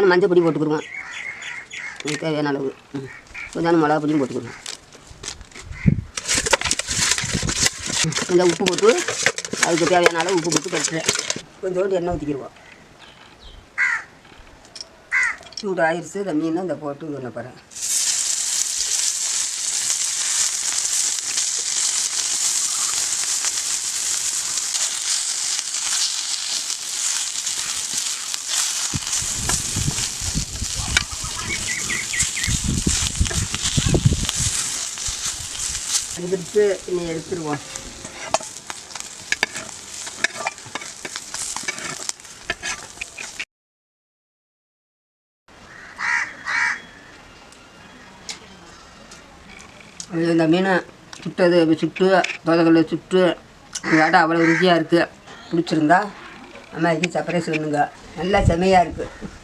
மஞ்சள் பொடி போட்டுக்கிடுவோம், தேவையான அளவு. கொஞ்சம் மிளகா பொடியும் போட்டுக்கிடுவோம். கொஞ்சம் உப்பு போட்டு அதுக்கு தேவையான அளவு உப்பு போட்டு கட்டுறேன். கொஞ்சோண்டு எண்ணெய் ஊற்றிக்கிடுவோம். சூடு ஆயிடுச்சு. இந்த மீனை இந்த போட்டு பண்ண போகிறேன். எடுத்து இன்னும் எடுத்துருவோம். இந்த மீனை சுட்டது சுட்டு தோதக்கல்ல சுட்டு விளையாட அவ்வளோ ருசியாக இருக்குது. பிடிச்சிருந்தா அம்மாவுக்கு சர்ப்ரைஸ் பண்ணுங்க. நல்லா செமையாக இருக்குது.